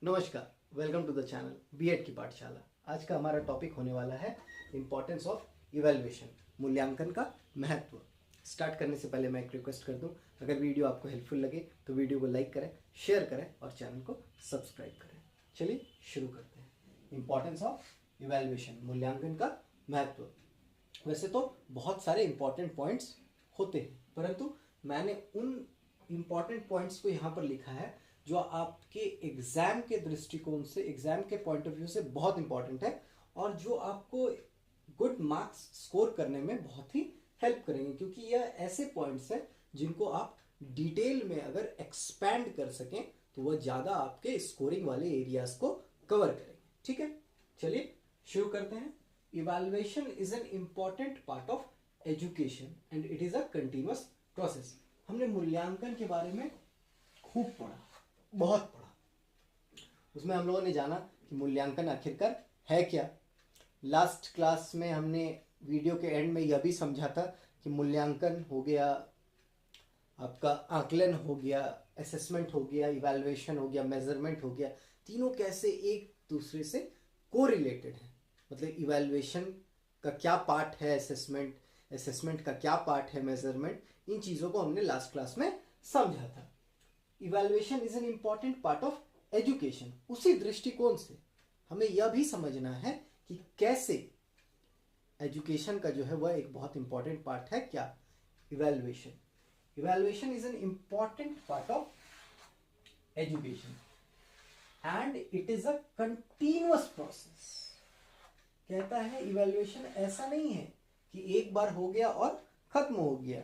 नमस्कार, welcome to the channel BEd की पाठशाला। आज का हमारा टॉपिक होने वाला है इम्पोर्टेंस ऑफ इवैल्यूएशन, मूल्यांकन का महत्व। स्टार्ट करने से पहले मैं एक रिक्वेस्ट कर दूं, अगर वीडियो आपको हेल्पफुल लगे तो वीडियो को लाइक करें, शेयर करें और चैनल को सब्सक्राइब करें। चलिए शुरू करते हैं। इम्पोर्टेंस ऑफ इवैल्यूएशन, मूल्यांकन का महत्व। वैसे तो बहुत सारे इम्पोर्टेंट पॉइंट्स होते हैं, परंतु मैंने उन इम्पॉर्टेंट पॉइंट्स को यहाँ पर लिखा है जो आपके एग्जाम के दृष्टिकोण से, एग्जाम के पॉइंट ऑफ व्यू से बहुत इंपॉर्टेंट है और जो आपको गुड मार्क्स स्कोर करने में बहुत ही हेल्प करेंगे, क्योंकि यह ऐसे पॉइंट्स हैं जिनको आप डिटेल में अगर एक्सपैंड कर सकें तो वह ज़्यादा आपके स्कोरिंग वाले एरियाज को कवर करेंगे। ठीक है, चलिए शुरू करते हैं। Evaluation is an important part of education and it is a continuous process. हमने मूल्यांकन के बारे में खूब पढ़ा, बहुत पढ़ा। उसमें हम लोगों ने जाना कि मूल्यांकन आखिरकार है क्या। लास्ट क्लास में हमने वीडियो के एंड में यह भी समझा था कि मूल्यांकन हो गया, आपका आकलन हो गया, असेसमेंट हो गया, इवैल्यूएशन हो गया, मेजरमेंट हो गया, तीनों कैसे एक दूसरे से कोरिलेटेड है। मतलब इवैल्यूएशन का क्या पार्ट है असेसमेंट, असेसमेंट का क्या पार्ट है मेजरमेंट, इन चीज़ों को हमने लास्ट क्लास में समझा था। Evaluation is an important part of education. उसी दृष्टिकोण से हमें यह भी समझना है कि कैसे एजुकेशन का जो है वह एक बहुत इंपॉर्टेंट पार्ट है। क्या? Evaluation. Evaluation is an important part of education and it is a continuous process. कहता है इवैल्यूएशन ऐसा नहीं है कि एक बार हो गया और खत्म हो गया,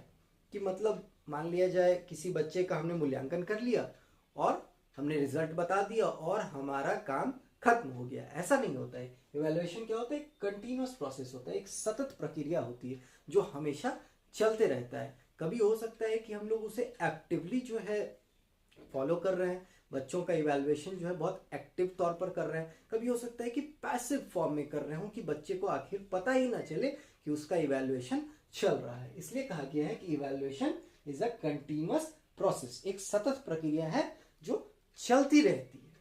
कि मतलब मान लिया जाए किसी बच्चे का हमने मूल्यांकन कर लिया और हमने रिजल्ट बता दिया और हमारा काम खत्म हो गया। ऐसा नहीं होता है। इवैल्यूएशन क्या होता है? कंटिन्यूअस प्रोसेस होता है, एक सतत प्रक्रिया होती है जो हमेशा चलते रहता है। कभी हो सकता है कि हम लोग उसे एक्टिवली जो है फॉलो कर रहे हैं, बच्चों का इवैल्यूएशन जो है बहुत एक्टिव तौर पर कर रहे हैं। कभी हो सकता है कि पैसिव फॉर्म में कर रहे हो, कि बच्चे को आखिर पता ही ना चले कि उसका इवैल्यूएशन चल रहा है। इसलिए कहा गया है कि evaluation is a continuous process, एक सतत प्रक्रिया है जो चलती रहती है।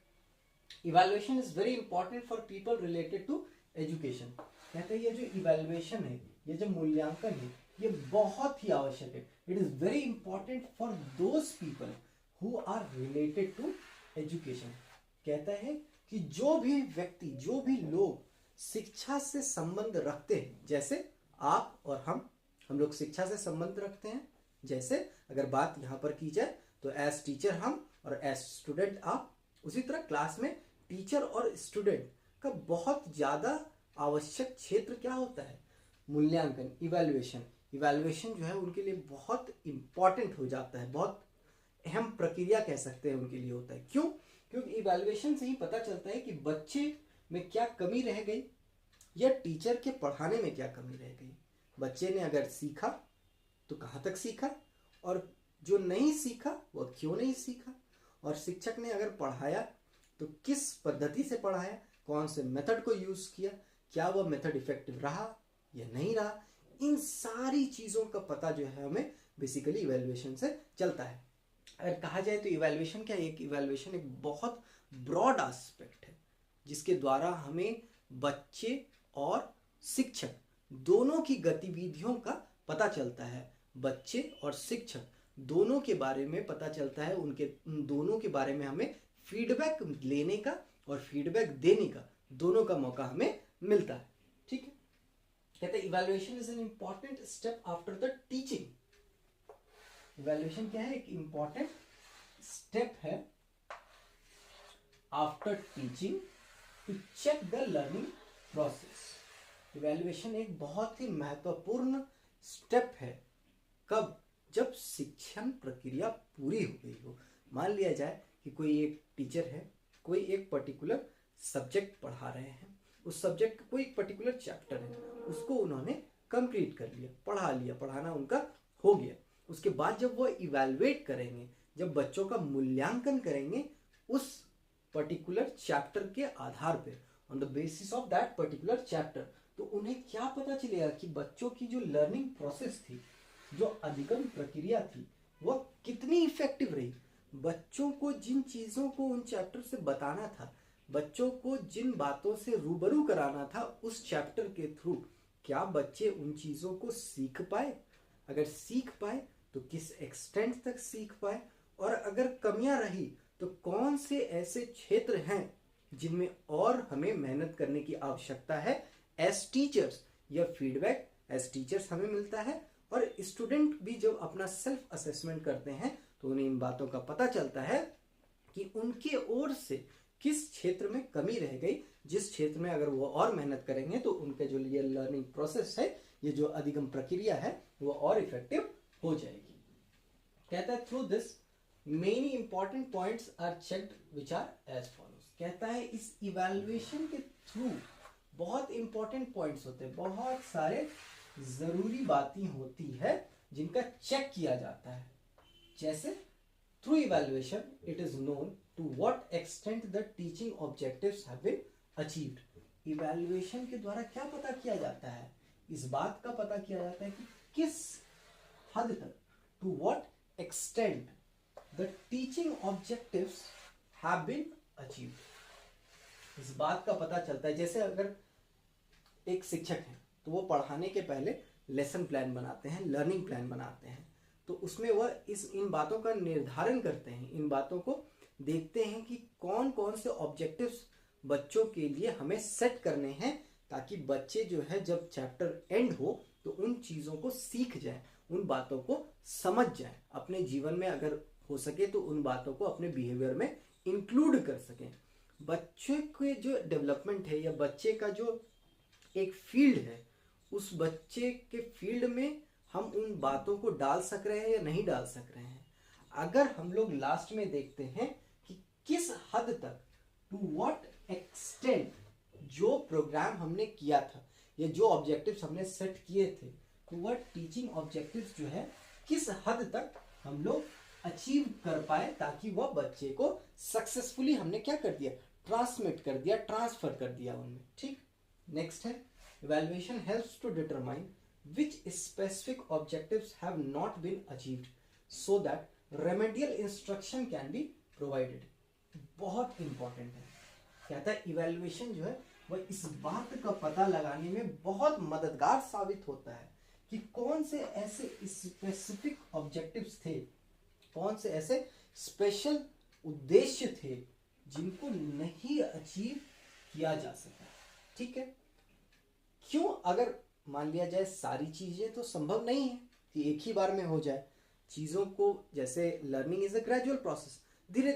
Evaluation is very important for people related to education. कहते हैं ये जो इवैल्यूएशन है, ये जो मूल्यांकन है, ये बहुत ही आवश्यक है। It is very important for those people who are related to education. कहता है कि जो भी व्यक्ति, जो भी लोग शिक्षा से संबंध रखते हैं, जैसे आप और हम लोग शिक्षा से संबंध रखते हैं। जैसे अगर बात यहाँ पर की जाए तो एज टीचर हम और एज स्टूडेंट आप। उसी तरह क्लास में टीचर और स्टूडेंट का बहुत ज़्यादा आवश्यक क्षेत्र क्या होता है? मूल्यांकन, इवैल्यूएशन। इवैल्यूएशन जो है उनके लिए बहुत इंपॉर्टेंट हो जाता है, बहुत अहम प्रक्रिया कह सकते हैं उनके लिए होता है। क्यों? क्योंकि इवैल्यूएशन से ही पता चलता है कि बच्चे में क्या कमी रह गई या टीचर के पढ़ाने में क्या कमी रह गई। बच्चे ने अगर सीखा तो कहाँ तक सीखा, और जो नहीं सीखा वह क्यों नहीं सीखा, और शिक्षक ने अगर पढ़ाया तो किस पद्धति से पढ़ाया, कौन से मेथड को यूज किया, क्या वह मेथड इफेक्टिव रहा या नहीं रहा। इन सारी चीज़ों का पता जो है हमें बेसिकली इवैल्यूएशन से चलता है। अगर कहा जाए तो इवैल्यूएशन क्या है? इवैल्यूएशन एक बहुत ब्रॉड एस्पेक्ट है जिसके द्वारा हमें बच्चे और शिक्षक दोनों की गतिविधियों का पता चलता है। बच्चे और शिक्षक दोनों के बारे में पता चलता है, उन दोनों के बारे में हमें फीडबैक लेने का और फीडबैक देने का दोनों का मौका हमें मिलता है। ठीक है, कहते हैं evaluation is an important step after the teaching. Evaluation क्या है? एक इंपॉर्टेंट स्टेप है after teaching to check the learning process. Evaluation एक बहुत ही महत्वपूर्ण स्टेप है। कब? जब शिक्षण प्रक्रिया पूरी हो गई हो। मान लिया जाए कि कोई एक टीचर है, कोई एक पर्टिकुलर सब्जेक्ट पढ़ा रहे हैं, उस सब्जेक्ट का कोई एक पर्टिकुलर चैप्टर है, उसको उन्होंने कंप्लीट कर लिया, पढ़ा लिया, पढ़ाना उनका हो गया। उसके बाद जब वो इवैल्यूएट करेंगे, जब बच्चों का मूल्यांकन करेंगे उस पर्टिकुलर चैप्टर के आधार पे, on the basis of that particular chapter, तो उन्हें क्या पता चलेगा कि बच्चों की जो लर्निंग प्रोसेस थी, जो अधिगम प्रक्रिया थी, वह कितनी इफेक्टिव रही। बच्चों को जिन चीज़ों को उन चैप्टर से बताना था, बच्चों को जिन बातों से रूबरू कराना था उस चैप्टर के थ्रू, क्या बच्चे उन चीज़ों को सीख पाए? अगर सीख पाए तो किस एक्सटेंट तक सीख पाए, और अगर कमियां रही तो कौन से ऐसे क्षेत्र हैं जिनमें और हमें मेहनत करने की आवश्यकता है एज टीचर्स। यह फीडबैक एज टीचर्स हमें मिलता है, और स्टूडेंट भी जब अपना सेल्फ असेसमेंट करते हैं तो उन्हें इन बातों का पता चलता है कि उनके ओर से किस क्षेत्र में कमी रह गई, जिस क्षेत्र में अगर वो और मेहनत करेंगे तो उनके जो ये लर्निंग प्रोसेस है, ये जो अधिगम प्रक्रिया है, वो और इफेक्टिव हो जाएगी। कहता है through this many important points are checked which are as follows. कहता है इस इवैल्यूएशन के थ्रू बहुत इंपॉर्टेंट पॉइंट्स होते हैं, बहुत सारे जरूरी बातें होती है जिनका चेक किया जाता है। जैसे through evaluation it is known to what extent the teaching objectives have been achieved. Evaluation के द्वारा क्या पता किया जाता है? इस बात का पता किया जाता है कि किस हद तक, to what extent the teaching objectives have been achieved. इस बात का पता चलता है, जैसे अगर एक शिक्षक है तो वो पढ़ाने के पहले लेसन प्लान बनाते हैं, लर्निंग प्लान बनाते हैं, तो उसमें वह इन बातों का निर्धारण करते हैं, इन बातों को देखते हैं कि कौन कौन से ऑब्जेक्टिव्स बच्चों के लिए हमें सेट करने हैं, ताकि बच्चे जो है जब चैप्टर एंड हो तो उन चीज़ों को सीख जाए, उन बातों को समझ जाए, अपने जीवन में अगर हो सके तो उन बातों को अपने बिहेवियर में इंक्लूड कर सकें। बच्चे के जो डेवलपमेंट है या बच्चे का जो एक फील्ड है, उस बच्चे के फील्ड में हम उन बातों को डाल सक रहे हैं या नहीं डाल सक रहे हैं। अगर हम लोग लास्ट में देखते हैं कि किस हद तक, टू व्हाट एक्सटेंट, जो प्रोग्राम हमने किया था या जो ऑब्जेक्टिव्स हमने सेट किए थे, तो वह टीचिंग ऑब्जेक्टिव्स जो है किस हद तक हम लोग अचीव कर पाए, ताकि वह बच्चे को सक्सेसफुली हमने क्या कर दिया, ट्रांसमिट कर दिया, ट्रांसफर कर दिया उनमें। ठीक, नेक्स्ट है evaluation helps to determine which specific objectives have not been achieved so that remedial instruction can be provided। बहुत इंपॉर्टेंट है। कहता है इवैल्यूएशन जो है वह इस बात का पता लगाने में बहुत मददगार साबित होता है कि कौन से ऐसे स्पेसिफिक ऑब्जेक्टिव्स थे, कौन से ऐसे स्पेशल उद्देश्य थे जिनको नहीं अचीव किया जा सका। ठीक है, क्यों? अगर मान लिया जाए सारी चीजें तो संभव नहीं है कि एक ही बार में हो जाए चीजों को, जैसे learning is a gradual process, धीरे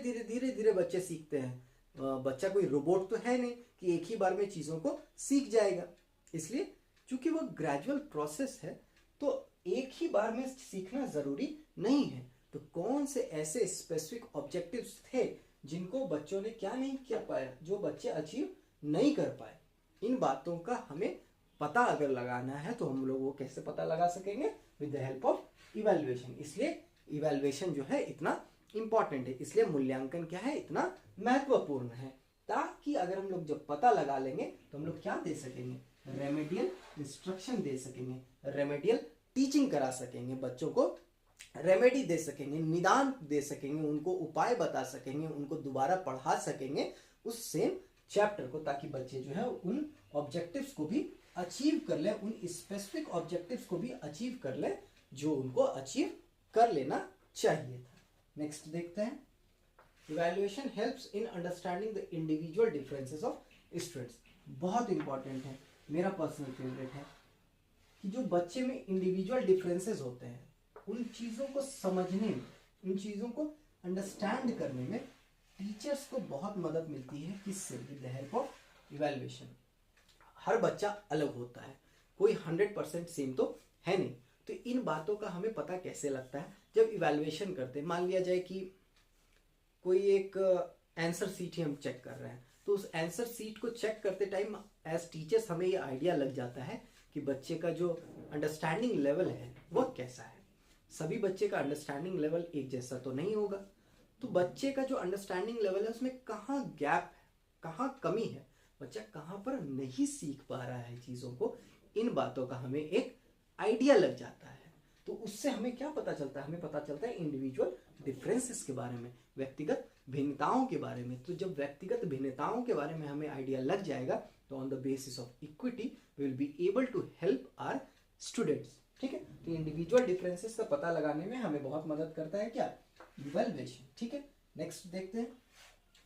धीरे बच्चे सीखते हैं। बच्चा कोई रोबोट तो है नहीं कि एक ही बार में चीजों को सीख जाएगा, इसलिए चूंकि वो ग्रेजुअल प्रोसेस है तो एक ही बार में सीखना जरूरी नहीं है। तो कौन से ऐसे स्पेसिफिक ऑब्जेक्टिव्स थे जिनको बच्चों ने क्या नहीं किया पाया, जो बच्चे अचीव नहीं कर पाए, इन बातों का हमें पता अगर लगाना है तो हम लोग वो कैसे पता लगा सकेंगे? With the help of evaluation. इसलिए इवैल्यूएशन जो है इतना इंपॉर्टेंट है, इसलिए मूल्यांकन क्या है, इतना महत्वपूर्ण है, ताकि अगर हम लोग जब पता लगा लेंगे तो हम लोग क्या दे सकेंगे, रेमेडियल इंस्ट्रक्शन दे सकेंगे, रेमेडियल टीचिंग करा सकेंगे, बच्चों को रेमेडी दे सकेंगे, निदान दे सकेंगे, उनको उपाय बता सकेंगे, उनको दोबारा पढ़ा सकेंगे उस सेम चैप्टर को, ताकि बच्चे जो है उन ऑब्जेक्टिव्स को भी अचीव कर ले, उन स्पेसिफिक ऑब्जेक्टिव्स को भी अचीव कर ले जो उनको अचीव कर लेना चाहिए था। नेक्स्ट देखते हैं, evaluation helps in understanding the individual differences of students. बहुत इंपॉर्टेंट है, मेरा पर्सनल फेवरेट है कि जो बच्चे में इंडिविजुअल डिफरेंसेस होते हैं उन चीज़ों को समझने में, उन चीज़ों को अंडरस्टैंड करने में टीचर्स को बहुत मदद मिलती है। किससे? With the help of evaluation. हर बच्चा अलग होता है, कोई 100% सेम तो है नहीं, तो इन बातों का हमें पता कैसे लगता है जब इवैल्यूएशन करते हैं। मान लिया जाए कि कोई एक आंसर सीट ही हम चेक कर रहे हैं, तो उस आंसर सीट को चेक करते टाइम एज टीचर्स हमें ये आइडिया लग जाता है कि बच्चे का जो अंडरस्टैंडिंग लेवल है वह कैसा है। सभी बच्चे का अंडरस्टैंडिंग लेवल एक जैसा तो नहीं होगा, तो बच्चे का जो अंडरस्टैंडिंग लेवल है उसमें कहाँ गैप है, कहाँ कमी है, बच्चा कहाँ पर नहीं सीख पा रहा है चीज़ों को, इन बातों का हमें एक आइडिया लग जाता है। तो उससे हमें क्या पता चलता है? हमें पता चलता है इंडिविजुअल डिफरेंसेस के बारे में, व्यक्तिगत भिन्नताओं के बारे में। तो जब व्यक्तिगत भिन्नताओं के बारे में हमें आइडिया लग जाएगा तो on the basis of equity we will be able to help our students. ठीक है, तो इंडिविजुअल डिफरेंसेस का पता लगाने में हमें बहुत मदद करता है क्या, इवैल्यूएशन। ठीक है, नेक्स्ट देखते हैं।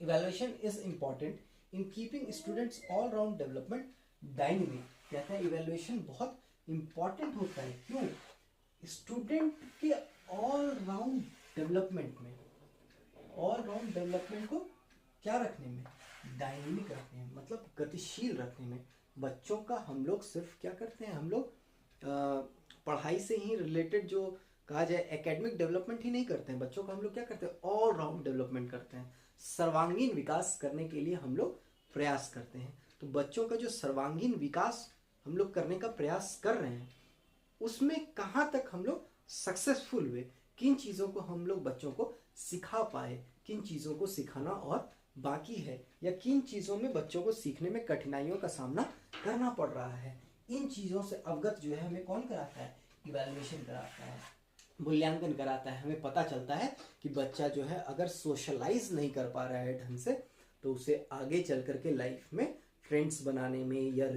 Evaluation is important in keeping students all round development dynamic. कहते हैं इवैल्यूएशन बहुत इंपॉर्टेंट होता है, क्यों, स्टूडेंट के ऑल राउंड डेवलपमेंट में, ऑल राउंड डेवलपमेंट को क्या रखने में, डायनेमिक रखने में, मतलब गतिशील रखने में। बच्चों का हम लोग सिर्फ क्या करते हैं, हम लोग पढ़ाई से ही रिलेटेड जो कहा जाए एकेडमिक डेवलपमेंट ही नहीं करते हैं, बच्चों का हम लोग क्या करते हैं, ऑल राउंड डेवलपमेंट करते हैं। सर्वांगीण विकास करने के लिए हम लोग प्रयास करते हैं। तो बच्चों का जो सर्वांगीण विकास हम लोग करने का प्रयास कर रहे हैं, उसमें कहाँ तक हम लोग सक्सेसफुल हुए, किन चीज़ों को हम लोग बच्चों को सिखा पाए, किन चीज़ों को सिखाना और बाकी है, या किन चीज़ों में बच्चों को सीखने में कठिनाइयों का सामना करना पड़ रहा है, इन चीज़ों से अवगत जो है हमें कौन कराता है, इवैल्यूएशन कराता है, मूल्यांकन कराता है। हमें पता चलता है कि बच्चा जो है अगर सोशलाइज नहीं कर पा रहा है ढंग से, तो उसे आगे चल करके लाइफ में फ्रेंड्स बनाने में या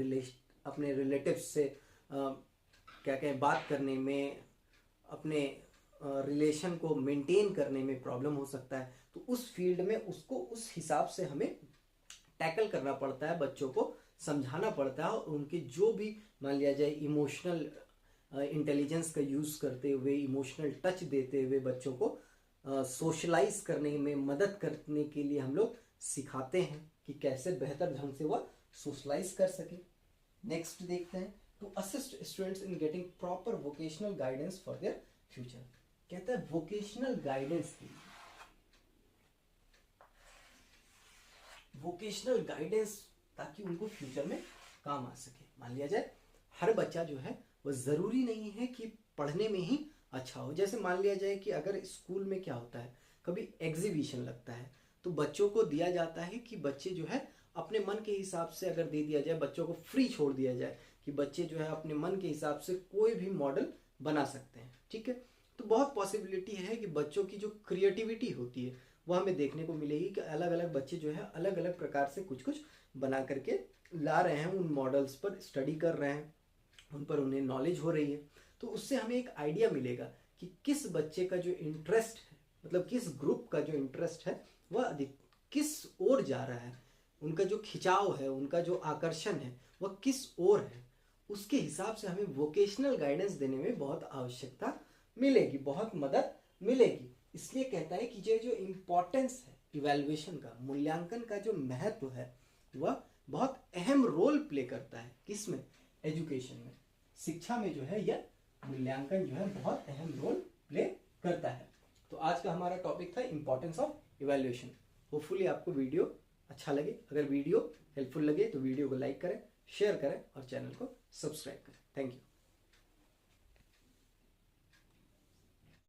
अपने रिलेटिव्स से क्या कहें बात करने में, अपने रिलेशन को मेंटेन करने में प्रॉब्लम हो सकता है। तो उस फील्ड में उसको उस हिसाब से हमें टैकल करना पड़ता है, बच्चों को समझाना पड़ता है, और उनके जो भी मान लिया जाए इमोशनल इंटेलिजेंस का यूज़ करते हुए, इमोशनल टच देते हुए बच्चों को सोशलाइज करने में मदद करने के लिए हम लोग सिखाते हैं कि कैसे बेहतर ढंग से वह सोशलाइज कर सके। नेक्स्ट देखते हैं, to assist students in getting proper vocational guidance for their future. कहता है वोकेशनल गाइडेंस के लिए, वोकेशनल गाइडेंस ताकि उनको फ्यूचर में काम आ सके। मान लिया जाए हर बच्चा जो है वो ज़रूरी नहीं है कि पढ़ने में ही अच्छा हो। जैसे मान लिया जाए कि अगर स्कूल में क्या होता है, कभी एग्जीबिशन लगता है तो बच्चों को दिया जाता है कि बच्चे जो है अपने मन के हिसाब से अगर दे दिया जाए, बच्चों को फ्री छोड़ दिया जाए कि बच्चे जो है अपने मन के हिसाब से कोई भी मॉडल बना सकते हैं। ठीक है, तो बहुत पॉसिबिलिटी है कि बच्चों की जो क्रिएटिविटी होती है वह हमें देखने को मिलेगी कि अलग अलग बच्चे जो है अलग अलग प्रकार से कुछ कुछ बना करके ला रहे हैं, उन मॉडल्स पर स्टडी कर रहे हैं, उन पर उन्हें नॉलेज हो रही है। तो उससे हमें एक आइडिया मिलेगा कि किस बच्चे का जो इंटरेस्ट है, मतलब किस ग्रुप का जो इंटरेस्ट है वह अधिक किस ओर जा रहा है, उनका जो खिंचाव है, उनका जो आकर्षण है वह किस ओर है। उसके हिसाब से हमें वोकेशनल गाइडेंस देने में बहुत आवश्यकता मिलेगी, बहुत मदद मिलेगी। इसलिए कहता है कि ये जो इम्पोर्टेंस है इवैल्यूएशन का, मूल्यांकन का जो महत्व है वह बहुत अहम रोल प्ले करता है। किसमें, एजुकेशन में, शिक्षा में जो है यह मूल्यांकन जो है बहुत अहम रोल प्ले करता है। तो आज का हमारा टॉपिक था इम्पोर्टेंस ऑफ इवैल्यूएशन। होपफुली आपको वीडियो अच्छा लगे। अगर वीडियो हेल्पफुल लगे तो वीडियो को लाइक करें, शेयर करें और चैनल को सब्सक्राइब करें। Thank you.